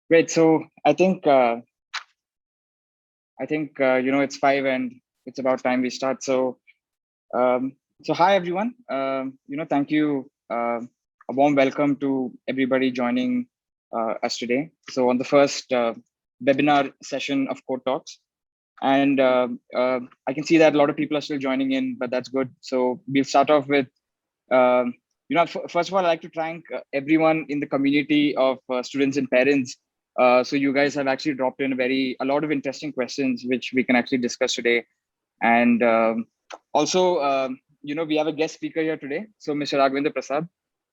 Great. So it's 5 and it's about time we start. Um, so hi everyone. Thank you. A warm welcome to everybody joining us today. So on the first webinar session of CodeTalks, and I can see that a lot of people are still joining in, but that's good. So we'll start off with first of all, I'd like to thank everyone in the community of students and parents. So you guys have actually dropped in a lot of interesting questions, which we can actually discuss today. And also, we have a guest speaker here today. So Mr. Raghavendra Prasad,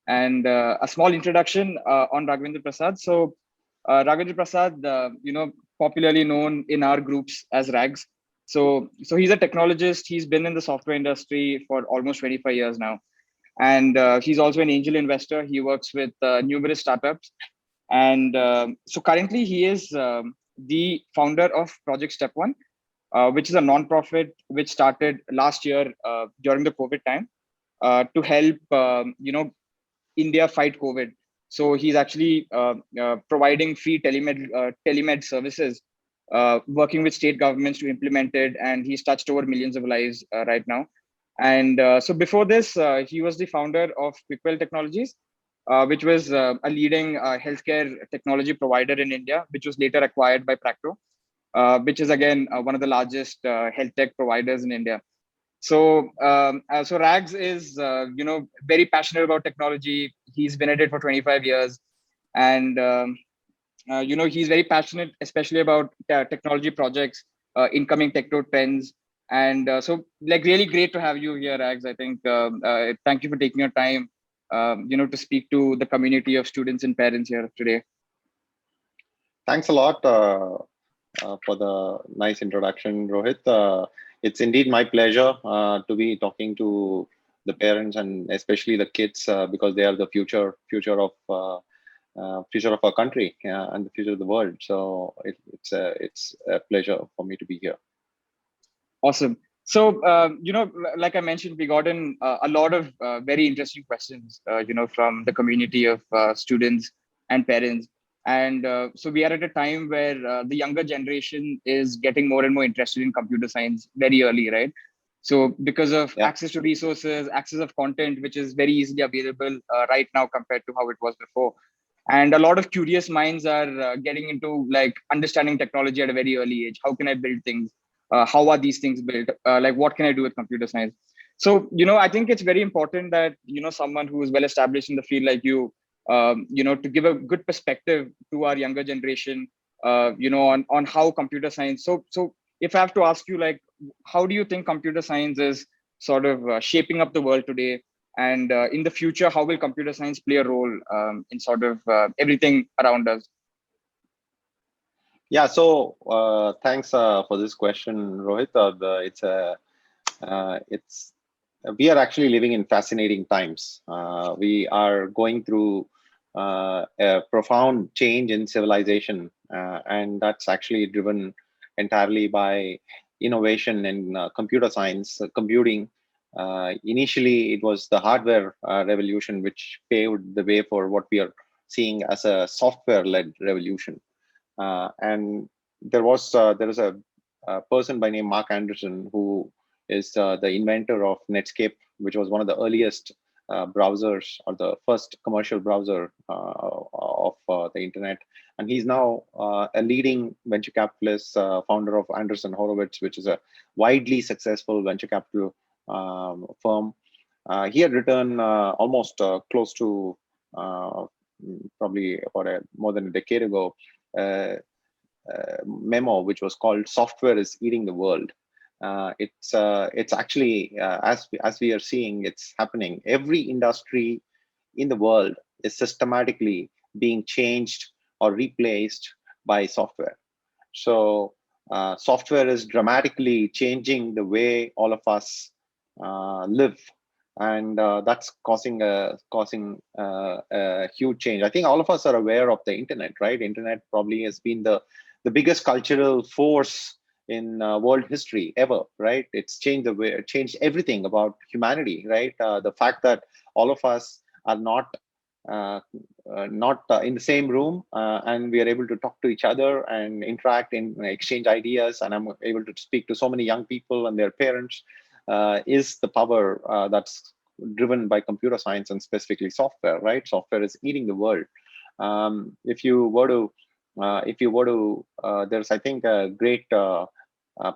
and a small introduction on Raghavendra Prasad. So Raghavendra Prasad, popularly known in our groups as Rags. So he's a technologist. He's been in the software industry for almost 25 years now, and he's also an angel investor. He works with numerous startups, and so currently he is the founder of Project StepOne, which is a nonprofit which started last year during the COVID time to help India fight COVID. So he's actually providing free telemed services, working with state governments to implement it, and he's touched over millions of lives right now. And so before this, he was the founder of Qikwell Technologies, which was a leading healthcare technology provider in India, which was later acquired by Practo, which is again one of the largest health tech providers in India. So Rags is very passionate about technology. He's been at it for 25 years, and he's very passionate, especially about technology projects, incoming techno trends, and really great to have you here, Rags. I think thank you for taking your time, to speak to the community of students and parents here today. Thanks a lot for the nice introduction, Rohit. It's indeed my pleasure to be talking to the parents and especially the kids because they are the future of our country and the future of the world. So it's a pleasure for me to be here. Awesome. So, like I mentioned, we got in a lot of very interesting questions, from the community of students and parents. And so we are at a time where the younger generation is getting more and more interested in computer science very early, right? So because of access to resources, access of content, which is very easily available right now compared to how it was before. And a lot of curious minds are getting into like understanding technology at a very early age. How can I build things? How are these things built? Like what can I do with computer science? So, I think it's very important that, someone who is well established in the field like you, to give a good perspective to our younger generation, on how computer science. So if I have to ask you, like, how do you think computer science is sort of shaping up the world today? And in the future, how will computer science play a role in sort of everything around us? Yeah, so thanks for this question, Rohit. We are actually living in fascinating times. We are going through a profound change in civilization, and that's actually driven entirely by innovation in computer science, computing. Initially, it was the hardware revolution which paved the way for what we are seeing as a software-led revolution. And there is a person by name Mark Anderson who is the inventor of Netscape, which was one of the earliest browsers or the first commercial browser of the internet. And he's now a leading venture capitalist, founder of Anderson Horowitz, which is a widely successful venture capital firm. He had written almost close to probably about more than a decade ago, memo which was called "Software is Eating the World." It's actually as we are seeing, it's happening. Every industry in the world is systematically being changed or replaced by software. So software is dramatically changing the way all of us live, and that's causing a huge change. I think all of us are aware of the internet, right? Internet probably has been the biggest cultural force in world history ever, right? It's changed changed everything about humanity, right? The fact that all of us are not not in the same room, and we are able to talk to each other and interact and exchange ideas, and I'm able to speak to so many young people and their parents, is the power that's driven by computer science and specifically software, right? Software is eating the world. If you were to there's, I think, a great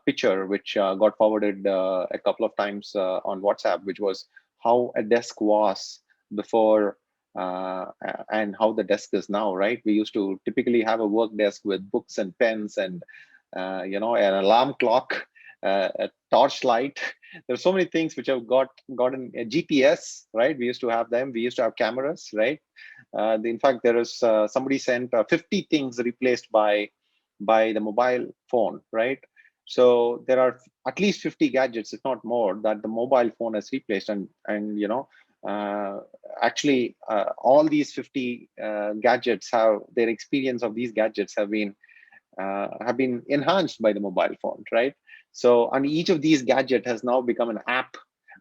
picture which got forwarded a couple of times on WhatsApp, which was how a desk was before and how the desk is now, right? We used to typically have a work desk with books and pens and an alarm clock, a torchlight. There's so many things which have gotten a GPS, right? We used to have them. We used to have cameras, right? In fact, there is somebody sent 50 things replaced by the mobile phone, right? So there are at least 50 gadgets, if not more, that the mobile phone has replaced, and actually all these 50 gadgets have their experience of these gadgets have been enhanced by the mobile phone, right? So, and each of these gadgets has now become an app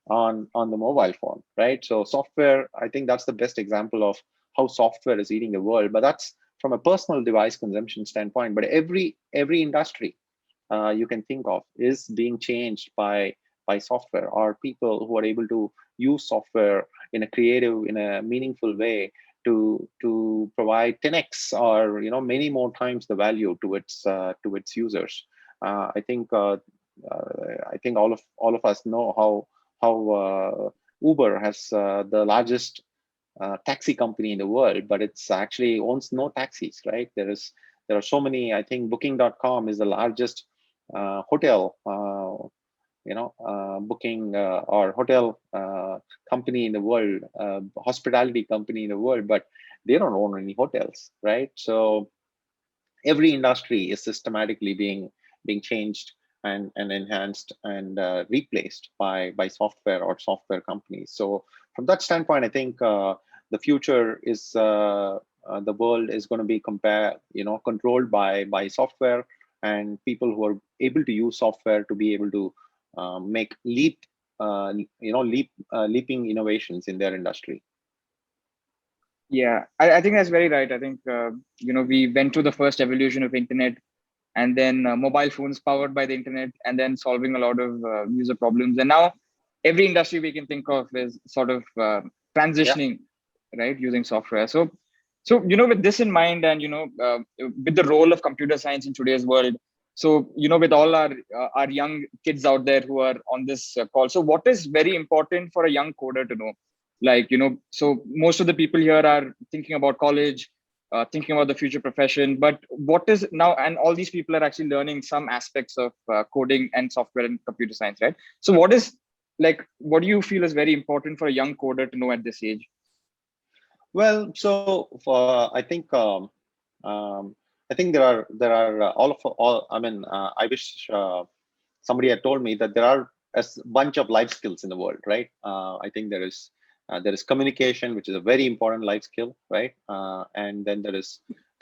on the mobile phone, right? So software, I think that's the best example of how software is eating the world. But that's from a personal device consumption standpoint. But every industry you can think of is being changed by software, or people who are able to use software in a creative, in a meaningful way to provide 10x or many more times the value to its users. I think all of us know how Uber has the largest taxi company in the world, but it's actually owns no taxis, right? There are so many. I think Booking.com is the largest hotel booking or hotel company in the world, hospitality company in the world, but they don't own any hotels, right? So every industry is systematically being changed and enhanced and replaced by software or software companies. So from that standpoint, I think the future is the world is going to be controlled by software, and people who are able to use software to be able to make leaping innovations in their industry. Yeah, I think that's very right. I think we went through the first evolution of internet, and then mobile phones powered by the internet, and then solving a lot of user problems. And now every industry we can think of is sort of transitioning, right, using software. So with this in mind, and with the role of computer science in today's world, so with all our young kids out there who are on this call, so what is very important for a young coder to know? Like so most of the people here are thinking about college, thinking about the future profession, but what is now, and all these people are actually learning some aspects of coding and software and computer science, right? So what do you feel is very important for a young coder to know at this age? Well, so I think there are I mean, I wish somebody had told me that there are a bunch of life skills in the world, right? I think there is communication, which is a very important life skill, right? And then there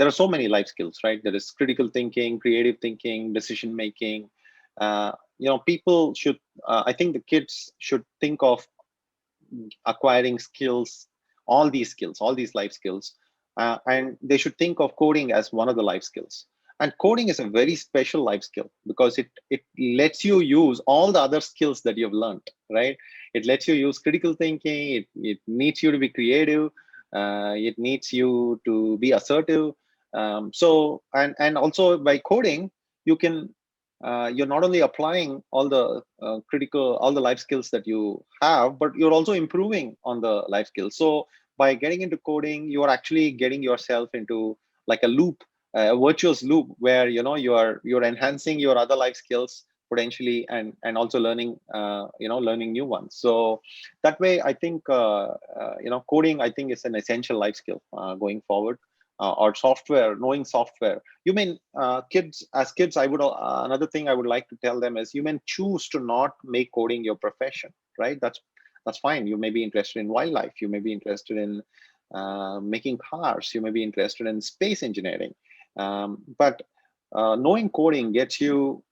are so many life skills, right? There is critical thinking, creative thinking, decision making. People should, I think the kids should think of acquiring skills, all these life skills, and they should think of coding as one of the life skills. And coding is a very special life skill because it lets you use all the other skills that you've learned, right? It lets you use critical thinking. It needs you to be creative. It needs you to be assertive. So and also by coding, you can you're not only applying all the all the life skills that you have, but you're also improving on the life skills. So by getting into coding, you are actually getting yourself into like a loop, a virtuous loop, where you're enhancing your other life skills potentially, and also learning learning new ones. So that way, I think coding, I think, is an essential life skill going forward. Or software, knowing software. You mean as kids, I would another thing I would like to tell them is you may choose to not make coding your profession, right? That's fine. You may be interested in wildlife. You may be interested in making cars. You may be interested in space engineering. But knowing coding gets you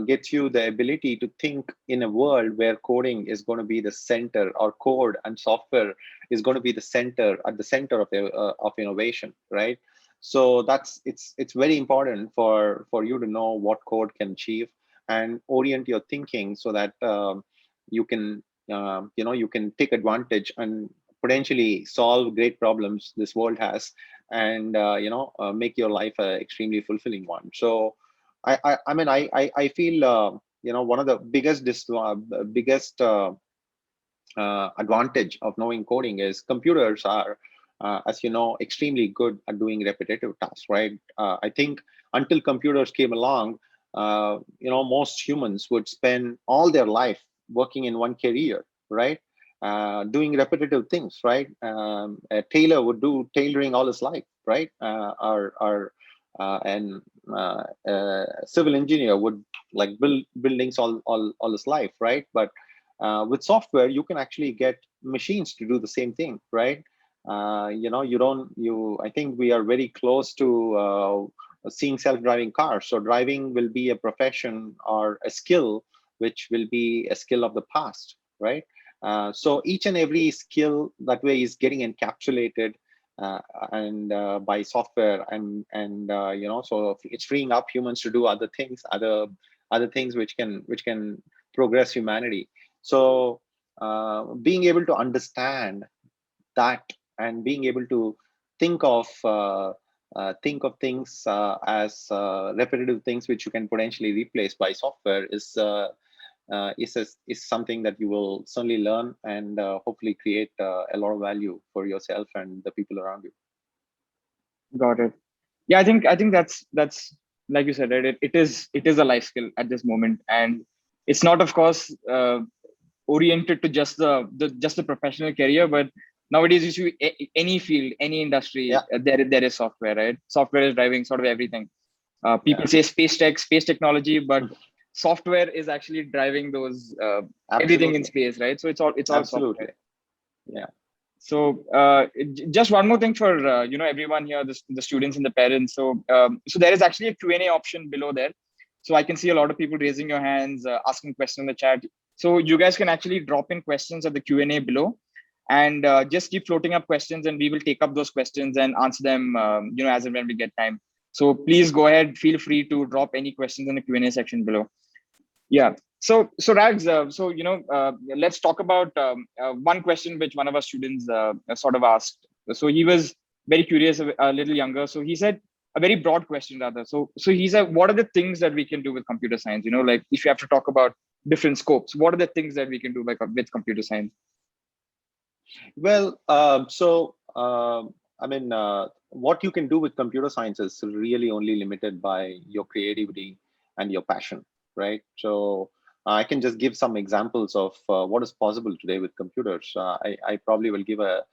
gets you the ability to think in a world where coding is going to be the center, or code and software is going to be the center, at the center of innovation, right? So it's very important for you to know what code can achieve, and orient your thinking so that you can you can take advantage and potentially solve great problems this world has, and make your life an extremely fulfilling one. So I mean, I feel one of the biggest advantage of knowing coding is computers are, as you know, extremely good at doing repetitive tasks, right? I think until computers came along, most humans would spend all their life working in one career, right? Doing repetitive things, right? A tailor would do tailoring all his life, right? And civil engineer would like build buildings all his life, right? But with software, you can actually get machines to do the same thing, right? I think we are very close to seeing self-driving cars. So driving will be a profession or a skill, which will be a skill of the past, right? So each and every skill that way is getting encapsulated and by software, and so it's freeing up humans to do other things which can progress humanity. So being able to understand that, and being able to think of things as repetitive things which you can potentially replace by software is something that you will certainly learn, and hopefully create a lot of value for yourself and the people around you. Got it. Yeah, I think that's like you said, right? It is a life skill at this moment, and it's not, of course, oriented to just the professional career, but nowadays you see any field, any industry, Yeah, there is software, right? Software is driving sort of everything. People yeah. say space technology, but software is actually driving those everything in Absolutely, space, right? So it's all software. absolutely. Yeah. So just one more thing for everyone here, the students and the parents. So there is actually a Q&A option below there. So I can see a lot of people raising your hands, asking questions in the chat. So you guys can actually drop in questions at the Q&A below, and just keep floating up questions, and we will take up those questions and answer them, as and when we get time. So please go ahead, feel free to drop any questions in the Q&A section below. Yeah. So Rags, let's talk about one question which one of our students sort of asked. So he was very curious, a little younger. So he said a very broad question rather. So he said, what are the things that we can do with computer science? Like if you have to talk about different scopes, what are the things that we can do with computer science? Well, I mean, what you can do with computer science is really only limited by your creativity and your passion, right? So I can just give some examples of what is possible today with computers. I probably will give a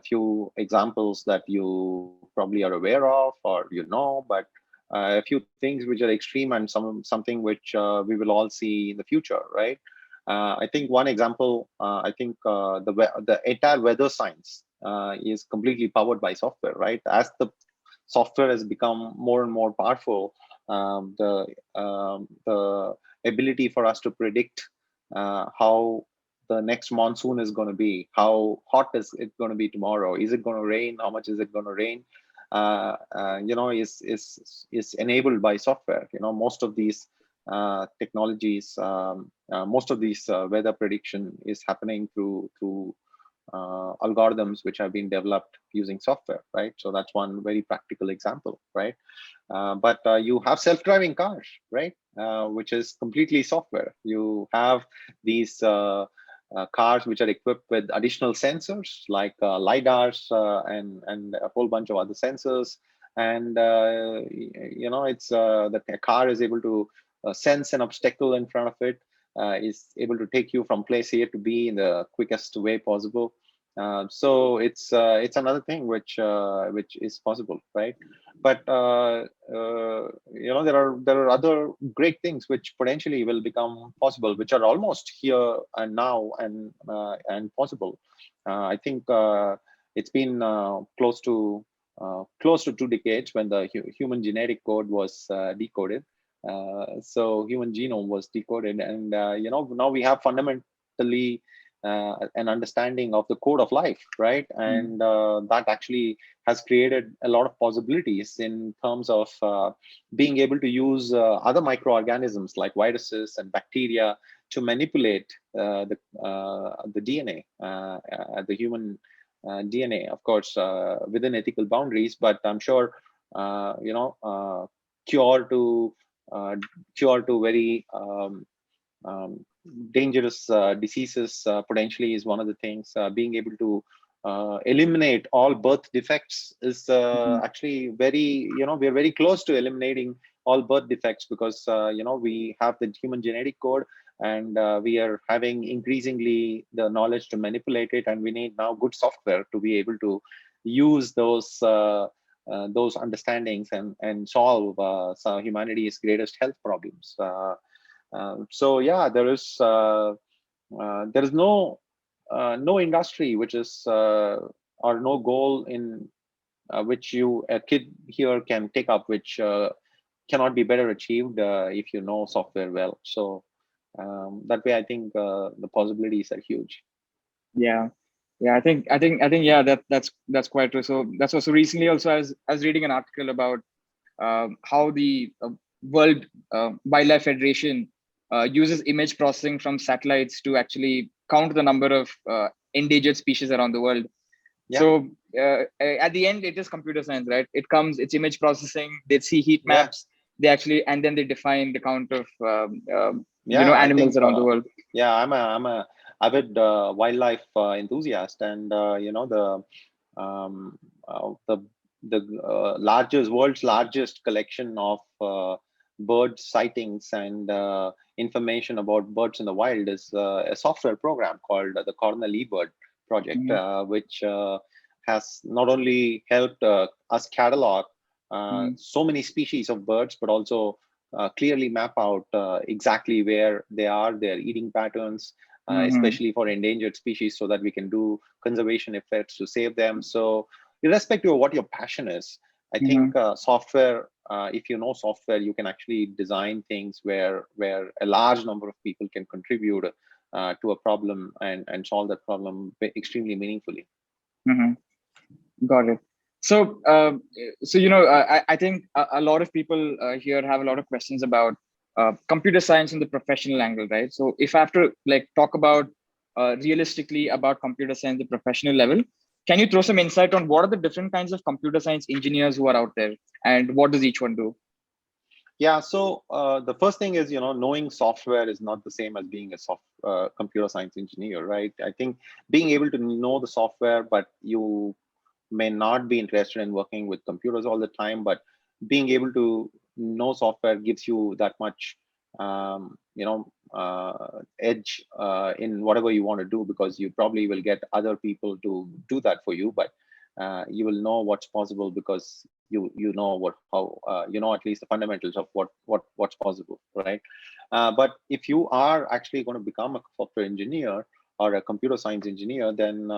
few examples that you probably are aware of, or but a few things which are extreme, and something which we will all see in the future, right? I think one example, I think the entire weather science is completely powered by software, right? As the software has become more and more powerful, the ability for us to predict how the next monsoon is going to be, how hot is it going to be tomorrow, is it going to rain, how much is it going to rain, is enabled by software. Most of these technologies, most of these weather prediction is happening through algorithms which have been developed using software, right? So that's one very practical example, right? But you have self-driving cars, right? Which is completely software. You have these cars which are equipped with additional sensors like lidars and a whole bunch of other sensors, and it's the car is able to sense an obstacle in front of it, is able to take you from place A to B in the quickest way possible. So it's another thing which is possible, right? But there are other great things which potentially will become possible, which are almost here and now, and possible. I think it's been close to 2 decades when the human genetic code was decoded. So human genome was decoded, and now we have fundamentally an understanding of the code of life, right? And that actually has created a lot of possibilities in terms of being able to use other microorganisms like viruses and bacteria to manipulate the DNA, the human DNA, of course, within ethical boundaries. But I'm sure, cure to cure to very dangerous diseases potentially is one of the things. Being able to eliminate all birth defects is actually very, we're very close to eliminating all birth defects, because we have the human genetic code, and we are having increasingly the knowledge to manipulate it, and we need now good software to be able to use those understandings and solve some humanity's greatest health problems. So yeah, there is no industry which is or no goal in which a kid here can take up, which cannot be better achieved if you know software well. So that way, I think the possibilities are huge. Yeah. Yeah, I think yeah, that's quite true. So that's also recently also I was reading an article about how the World Wildlife Federation uses image processing from satellites to actually count the number of endangered species around the world. Yeah, So at the end, it is computer science, right? It's image processing. They see heat yeah, maps. They actually, and then they define the count of yeah. I animals think around the world. yeah, I'm a avid wildlife enthusiast, and um, the largest world's largest collection of bird sightings and information about birds in the wild is a software program called the Cornell eBird project, Mhm, which has not only helped us catalog mhm, so many species of birds, but also clearly map out exactly where they are, their eating patterns, mhm, especially for endangered species, so that we can do conservation efforts to save them. So irrespective of what your passion is, I think mhm. software, if you know software, you can actually design things where a large number of people can contribute to a problem and solve that problem extremely meaningfully. Mhm. Got it. So, I think a lot of people here have a lot of questions about computer science in the professional angle, right? So, if I have to like talk about realistically about computer science at the professional level, can you throw some insight on what are the different kinds of computer science engineers who are out there, and what does each one do? Yeah, so the first thing is, knowing software is not the same as being a computer science engineer, right? I think being able to know the software, but you may not be interested in working with computers all the time, but being able to know software gives you that much edge in whatever you want to do, because you probably will get other people to do that for you, but you will know what's possible because you know at least the fundamentals of what's possible, right? But if you are actually going to become a software engineer or a computer science engineer, then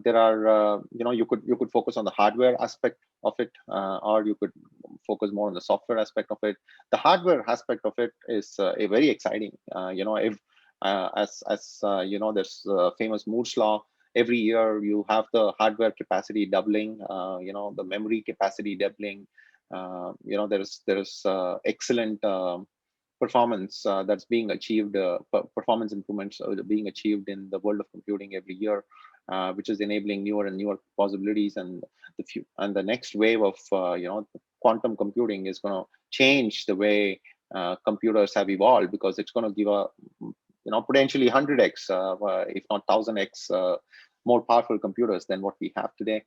there are you could focus on the hardware aspect of it, or you could focus more on the software aspect of it. The hardware aspect of it is a very exciting. If there's famous Moore's law. Every year you have the hardware capacity doubling, the memory capacity doubling. There's excellent performance that's being achieved, performance improvements are being achieved in the world of computing every year, which is enabling newer and newer possibilities. And the next wave of quantum computing is going to change the way computers have evolved, because it's going to give a potentially 100x, if not 1000x, more powerful computers than what we have today.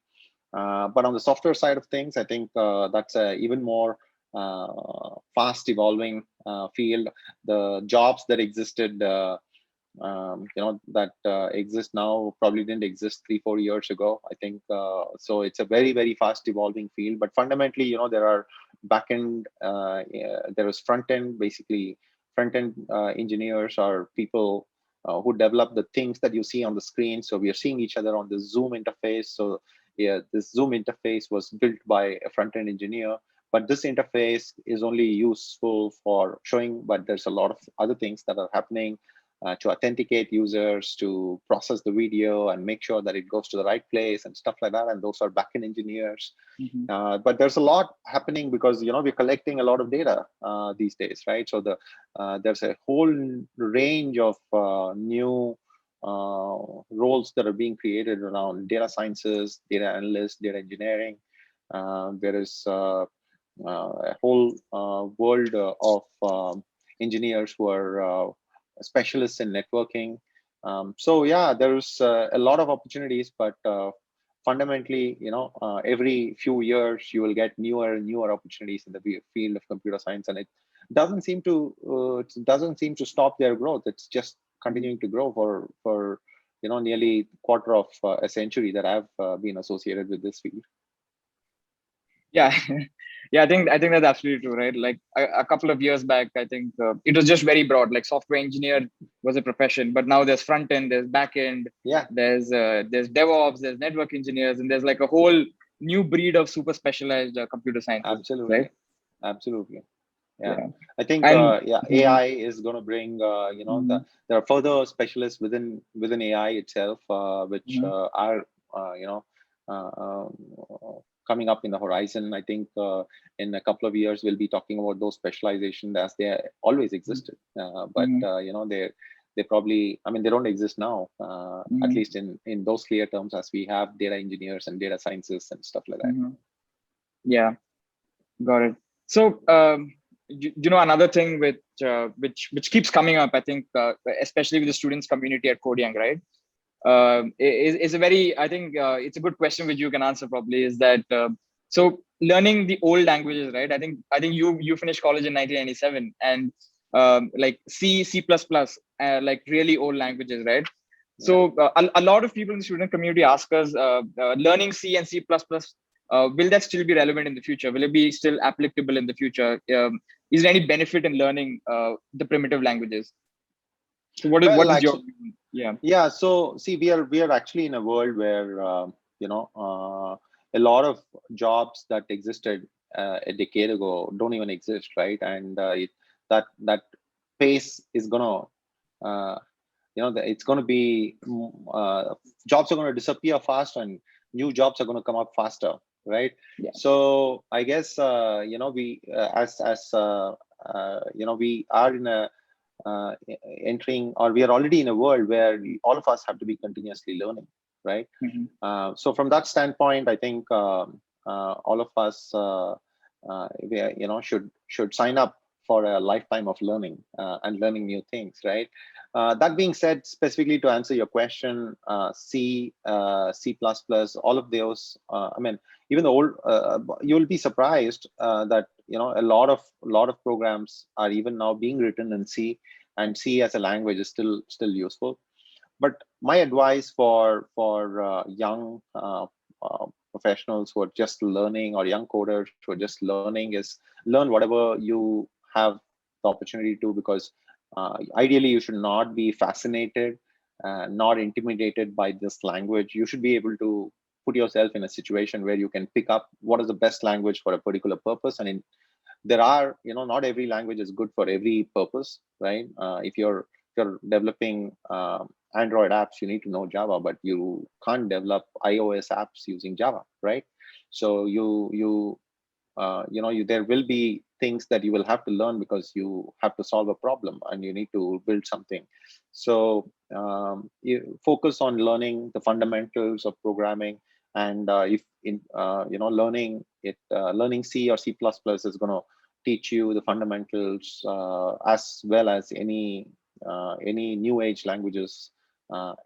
But on the software side of things, I think that's a even more fast evolving field. The jobs that existed, that exist now probably didn't exist 3-4 years ago. I think so. It's a very very fast evolving field. But fundamentally, there are back end, there is front end. Basically, front end engineers are people who develop the things that you see on the screen. So we are seeing each other on the Zoom interface. So yeah, this Zoom interface was built by a front end engineer. but this interface is only useful for showing, but there's a lot of other things that are happening to authenticate users, to process the video and make sure that it goes to the right place and stuff like that. And those are backend engineers. But there's a lot happening because we're collecting a lot of data these days, right? So there's a whole range of new roles that are being created around data sciences, data analysts, data engineering. There is a whole world of engineers who are specialists in networking. So yeah, there's a lot of opportunities, but fundamentally, every few years you will get newer and newer opportunities in the field of computer science, and it doesn't seem to stop their growth. It's just continuing to grow for nearly quarter of a century that I've been associated with this field. Yeah, yeah, I think that's absolutely true, right? Like a couple of years back, I think it was just very broad. Like software engineer was a profession, but now there's front end, there's back end, yeah, there's DevOps, there's network engineers, and there's like a whole new breed of super specialized computer science. absolutely, right? absolutely. Yeah. Yeah, I think and AI is going to bring there are further specialists within AI itself, which are coming up in the horizon. I think in a couple of years we'll be talking about those specializations as they always existed, but they probably, I mean, they don't exist now, at least in those clear terms, as we have data engineers and data scientists and stuff like that. Yeah, got it. So another thing which keeps coming up, I think, especially with the students community at Codeyoung, right? Is a very, I think it's a good question which you can answer probably, is that so learning the old languages, right? I think you finished college in 1997, and like C++, like really old languages, right? So a lot of people in the student community ask us, learning C and C++, will that still be relevant in the future? Will it be still applicable in the future? Is there any benefit in learning the primitive languages? So what is your view? Yeah. So see, we are actually in a world where a lot of jobs that existed a decade ago don't even exist, right? And that pace is gonna it's going to be jobs are going to disappear fast and new jobs are going to come up faster, right? So I guess we we are in a entering, or we are already in a world where all of us have to be continuously learning, right? So from that standpoint, I think all of us should sign up for a lifetime of learning and learning new things, right? That being said, specifically to answer your question, C, C++, all of those, I mean, even the old, you'll be surprised that a lot of programs are even now being written in C, and C as a language is still useful. But my advice for young professionals who are just learning, or young coders who are just learning, is learn whatever you have the opportunity to, because ideally you should not be fascinated, not intimidated by this language. You should be able to put yourself in a situation where you can pick up what is the best language for a particular purpose. And there are, not every language is good for every purpose, right? If you're developing Android apps, you need to know Java, but you can't develop iOS apps using Java, right? So there will be things that you will have to learn because you have to solve a problem and you need to build something. So you focus on learning the fundamentals of programming, and learning C or C++ is going to teach you the fundamentals as well as any new age languages.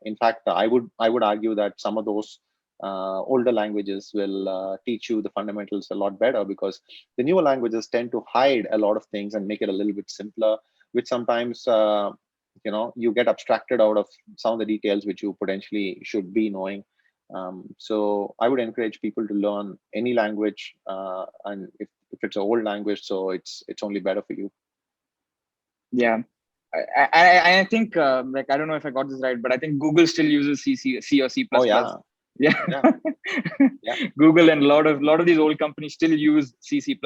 In fact, I would argue that some of those older languages will teach you the fundamentals a lot better, because the newer languages tend to hide a lot of things and make it a little bit simpler, which sometimes you get abstracted out of some of the details which you potentially should be knowing. So I would encourage people to learn any language, and if it's an old language, so it's only better for you. Yeah. I think like, I don't know if I got this right, but I think Google still uses C or C++. Oh yeah. Yeah. Yeah, yeah. Google and a lot of these old companies still use C, C++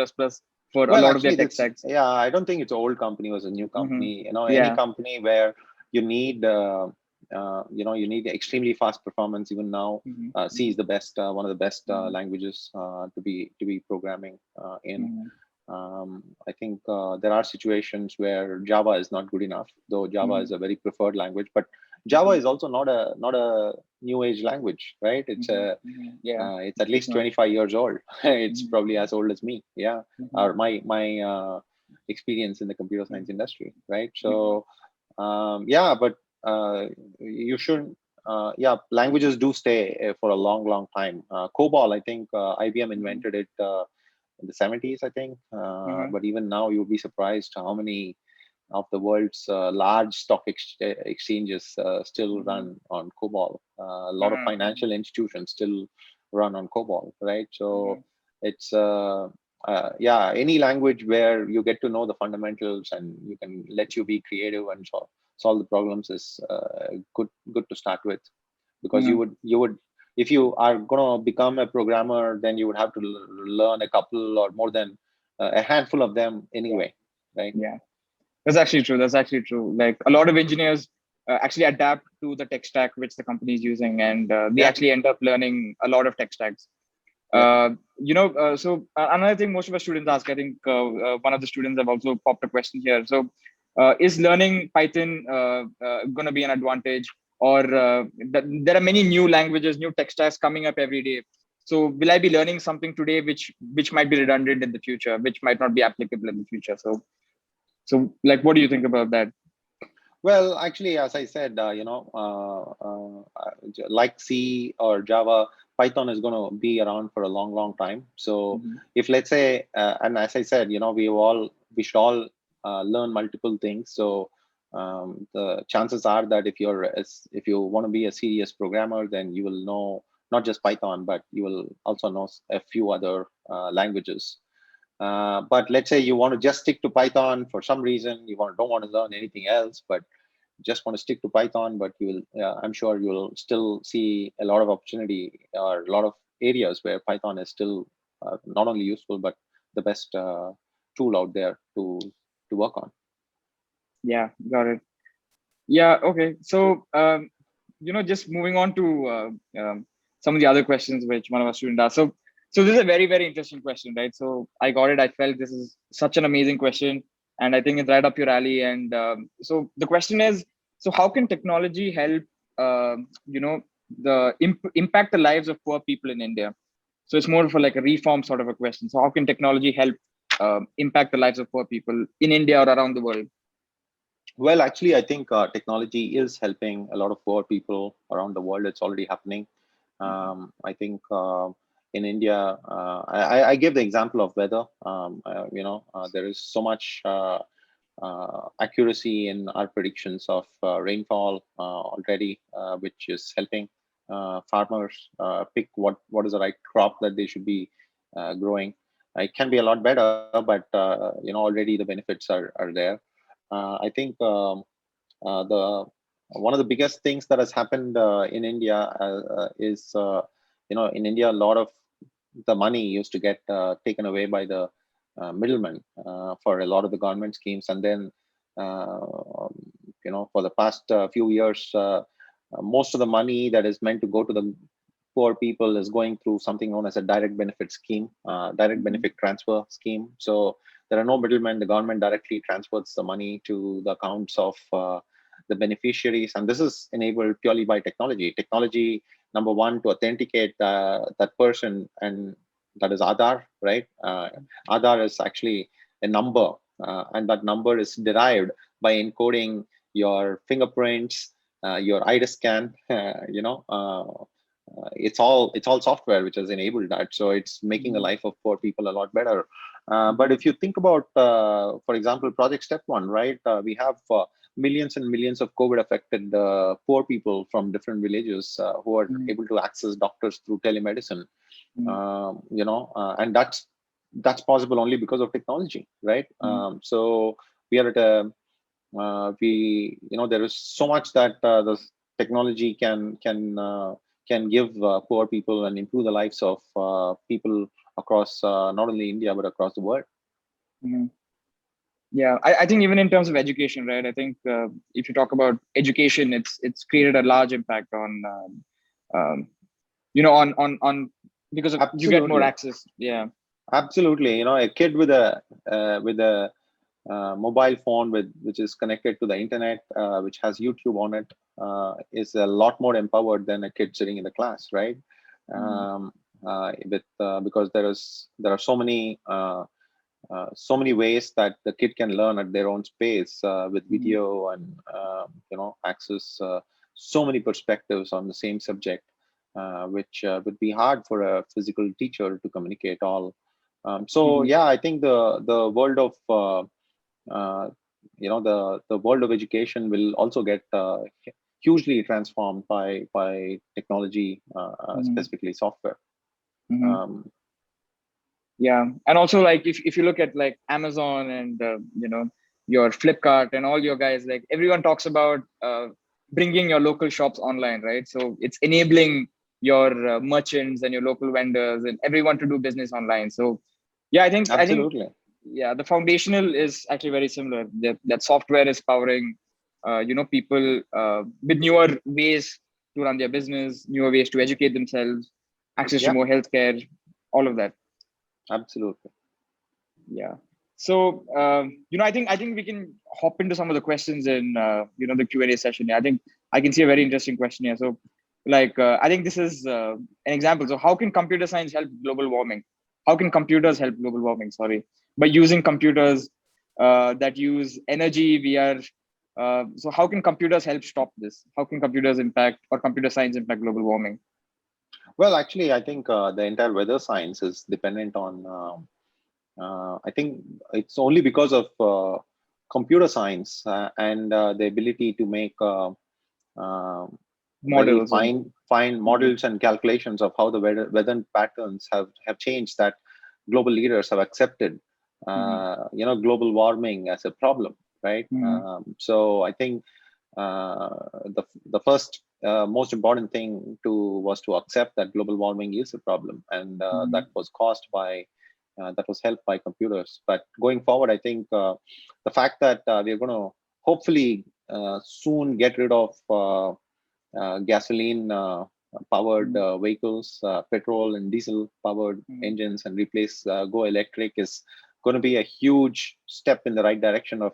for a Well, lot of their actually, tech that's stacks. yeah. I don't think it's an old company or a new Hmm. company. You know, any Yeah. company where you need, you need extremely fast performance. Even now, Hmm. C is the best, one of the best Hmm. languages to be programming in. Hmm. I think there are situations where Java is not good enough, though Java Hmm. is a very preferred language. But Java Hmm. is also not a new age language, right? Hmm. Hmm. Yeah. It's at It's least not. 25 years old. It's Hmm. probably as old as me. Yeah, Hmm. or my experience in the computer science industry, right? Hmm. So yeah, but you shouldn't. Yeah, languages do stay for a long, long time. COBOL, I think IBM Hmm. invented it in the 70s, I think. Hmm. But even now, you'll be surprised how many of the world's large exchanges still Hmm. run on COBOL. A lot of Hmm. financial institutions still run on COBOL, right? So Hmm. it's yeah, any language where you get to know the fundamentals and you can let you be creative and solve the problems is good to start with, because Hmm. you would if you are going to become a programmer, then you would have to learn a couple or more than a handful of them Yeah. anyway, right? Yeah. That's actually true. That's actually true. Like a lot of engineers actually adapt to the tech stack which the company is using, and they Yeah, actually end up learning a lot of tech stacks. yeah. Another thing most of our students ask, I think one of the students have also popped a question here. So, is learning Python going to be an advantage, or there are many new languages, new tech stacks coming up every day? So, will I be learning something today which might be redundant in the future, which might not be applicable in the future? So, like, what do you think about that? Well, actually, as I said, like C or Java, Python is going to be around for a long, long time. So Hmm. if let's say, and as I said, we should all learn multiple things. So the chances are that if you want to be a serious programmer, then you will know not just Python, but you will also know a few other languages. But let's say you want to just stick to Python for some reason, don't want to learn anything else, but just want to stick to Python, but I'm sure you'll still see a lot of opportunity or a lot of areas where Python is still not only useful, but the best tool out there to work on. Yeah, got it. Yeah, okay. So, just moving on to some of the other questions which one of our students asked. So this is a very, very interesting question, right? So I got it. I felt this is such an amazing question, and I think it's right up your alley. And so the question is, so how can technology help, impact the lives of poor people in India? So it's more of like a reform sort of a question. So how can technology help impact the lives of poor people in India or around the world? Well, actually, I think technology is helping a lot of poor people around the world. It's already happening. I think in India, I give the example of weather. There is so much accuracy in our predictions of rainfall already, which is helping farmers pick what is the right crop that they should be growing. It can be a lot better, but already the benefits are there. I think the one of the biggest things that has happened in India is in India a lot of the money used to get taken away by the middlemen for a lot of the government schemes, and then for the past few years, most of the money that is meant to go to the poor people is going through something known as a direct benefit scheme, direct Mhm. benefit transfer scheme. So there are no middlemen. The government directly transfers the money to the accounts of the beneficiaries, and this is enabled purely by technology. Technology, number one, to authenticate that person, and that is Aadhaar, right? Aadhaar is actually a number, and that number is derived by encoding your fingerprints, your iris scan. It's all software which has enabled that, so it's making the Mhm. life of poor people a lot better. But Mhm. if you think about for example, Project StepOne, right? We have millions and millions of COVID affected poor people from different villages who are Mhm. able to access doctors through telemedicine. Mhm. And that's possible only because of technology, right? Mhm. So we are at a there is so much that the technology can can give poor people and improve the lives of people across not only India but across the world. Mhm. Yeah, I think even in terms of education, right? I think if you talk about education, it's created a large impact on on because of you get more Absolutely, access. Yeah. absolutely. A kid with a mobile phone which is connected to the internet, which has YouTube on it, is a lot more empowered than a kid sitting in the class, right? Mhm. Because there are so many ways that the kid can learn at their own space, with Mhm. video and access so many perspectives on the same subject, which would be hard for a physical teacher to communicate all. So Mhm. yeah, I think the world of uh, the world of education will also get hugely transformed by technology, Mhm. specifically software. Mhm. um, Yeah, and also like if you look at like Amazon and your Flipkart and all your guys, like everyone talks about bringing your local shops online, right? So it's enabling your merchants and your local vendors and everyone to do business online. So yeah, I think Absolutely. yeah, the foundational is actually very similar. That software is powering people with newer ways to run their business, newer ways to educate themselves, access to Yeah, more healthcare, all of that. absolutely. Yeah. So I think we can hop into some of the questions in the Q&A session. Yeah, I think I can see a very interesting question here. So, like, I think this is an example. So, how can computer science help global warming? How can computers help global warming? Sorry, by using computers that use energy, we are. So, how can computers help stop this? How can computers impact or computer science impact global warming? Well, actually, I think the entire weather science is dependent on. I think it's only because of computer science and the ability to make uh, very Models and fine Mhm. models and calculations of how the weather patterns have changed, that global leaders have accepted Mhm. global warming as a problem, right? Mhm. So I think uh, the first most important thing was to accept that global warming is a problem, and Mhm. that was helped by computers. But going forward, I think the fact that we're going to hopefully soon get rid of gasoline powered Mhm. vehicles, petrol and diesel powered Mhm. engines, and replace go electric, is going to be a huge step in the right direction of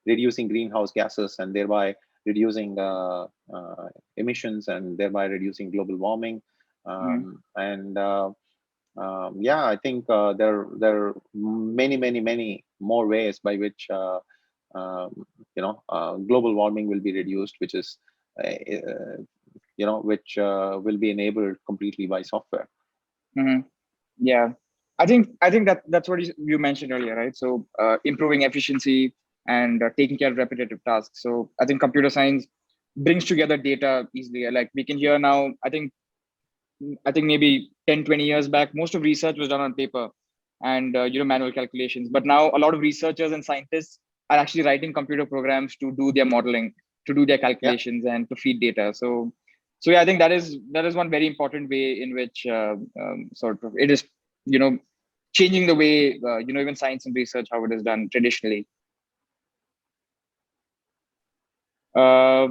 reducing greenhouse gases, and thereby reducing emissions, and thereby reducing global warming. Mhm. And Yeah, I think there are many more ways by which global warming will be reduced, which is which will be enabled completely by software. Mhm. Yeah, I think that's what you mentioned earlier, right? So improving efficiency and taking care of repetitive tasks. So I think computer science brings together data easily. Like we can hear now. I think maybe 10, 20 years back, most of research was done on paper and manual calculations. But now a lot of researchers and scientists are actually writing computer programs to do their modeling, to do their Yeah, calculations, and to feed data. So yeah, I think that is one very important way in which sort of it is you know changing the way even science and research how it is done traditionally. Uh,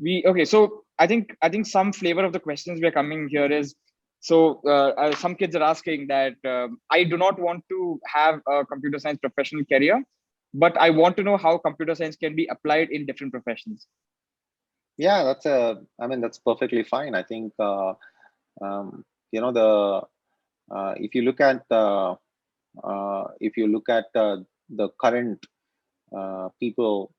we okay so I think some flavor of the questions we are coming here is so some kids are asking that I do not want to have a computer science professional career, but I want to know how computer science can be applied in different professions. yeah, I mean, that's perfectly fine. I think um, the if you look at the current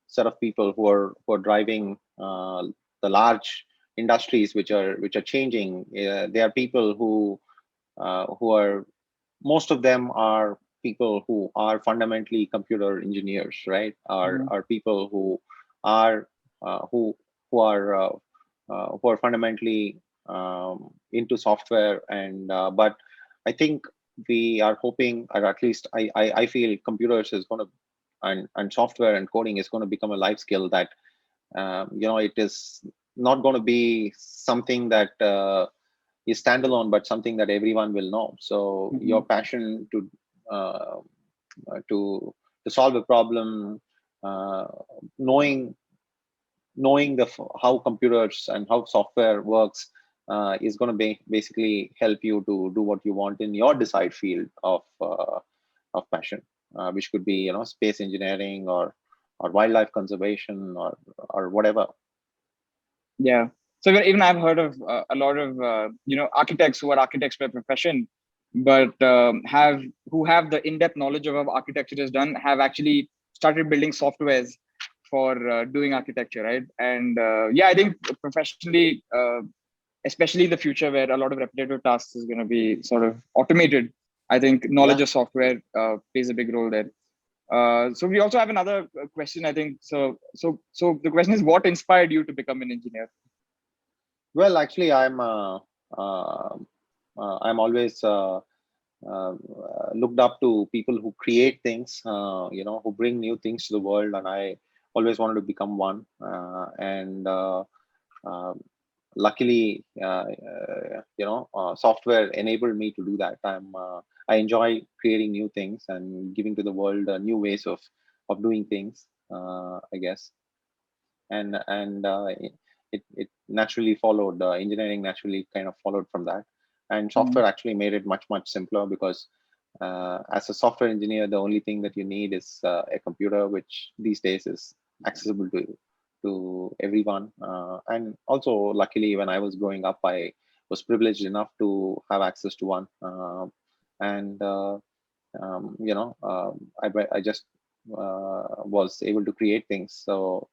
set of people who are driving the large industries which are changing. They are people who are, most of them are people who are fundamentally computer engineers, right? Mhm. Are people are uh, who who are fundamentally into software, and but I think we are hoping, or at least I feel computers is going to, and software and coding is going to become a life skill that it is not going to be something that is standalone, but something that everyone will know. So your passion uh, to solve a problem, knowing how computers and how software works is going to basically help you to do what you want in your desired field of passion, which could be space engineering or wildlife conservation or whatever. Yeah. So even I've heard of a lot of architects who are architects by profession, but who have the in-depth knowledge of how architecture is done, have actually started building softwares for doing architecture, right? And yeah, I think professionally, especially in the future where a lot of repetitive tasks is going to be sort of automated, I think knowledge of software plays a big role there. So we also have another question, I think. So the question is, what inspired you to become an engineer? Well, actually, I'm always looked up to people who create things, who bring new things to the world, and I always wanted to become one. And luckily, software enabled me to do that. I enjoy creating new things and giving to the world new ways of doing things, I guess. And it naturally followed. Engineering naturally kind of followed from that, and software actually made it much simpler because as a software engineer, the only thing that you need is a computer, which these days is accessible to everyone. And also, luckily, when I was growing up, I was privileged enough to have access to one. And I just was able to create things. So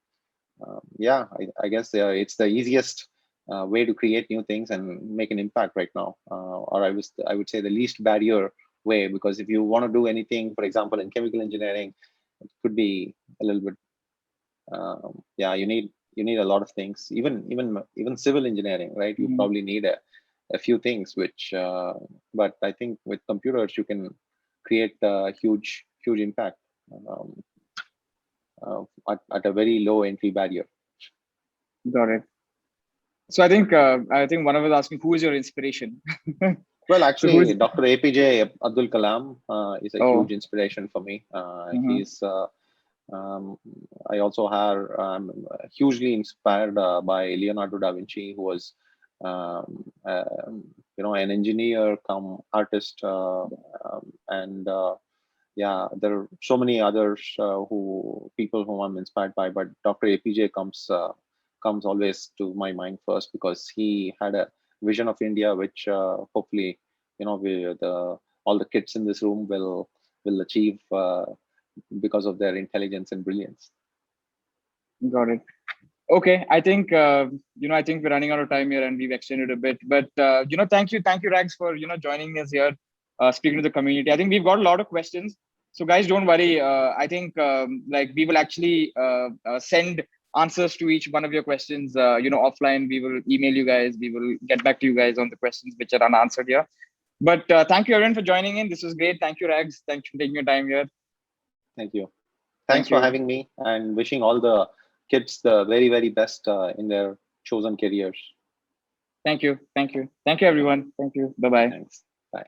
yeah, I guess it's the easiest way to create new things and make an impact right now. Or I would say the least barrier way, because if you want to do anything, for example, in chemical engineering, it could be a little bit. Yeah, you need a lot of things. Even civil engineering, right? You probably need a few things. But I think with computers, you can create a huge impact at a very low entry barrier. Got it. So I think one of us asking, who is your inspiration? Well, actually, Dr. APJ Abdul Kalam is a huge inspiration for me. He's I also have hugely inspired by Leonardo da Vinci, who was an engineer come artist, and yeah, there are so many others people whom I'm inspired by, but Dr. APJ comes always to my mind first, because he had a vision of India, which hopefully all the kids in this room will achieve because of their intelligence and brilliance. Got it. Okay, I think I think we're running out of time here, and we've extended a bit. But thank you, Rags, for joining us here, speaking to the community. I think we've got a lot of questions, so guys, don't worry. I think we will actually send answers to each one of your questions. Offline, we will email you guys. We will get back to you guys on the questions which are unanswered here. But thank you everyone for joining in. This was great. Thank you, Rags. Thanks for taking your time here. Thank you. Thanks for having me, and wishing all the kids the very best in their chosen careers. Thank you everyone. Thank you. Bye-bye. Thanks. Bye.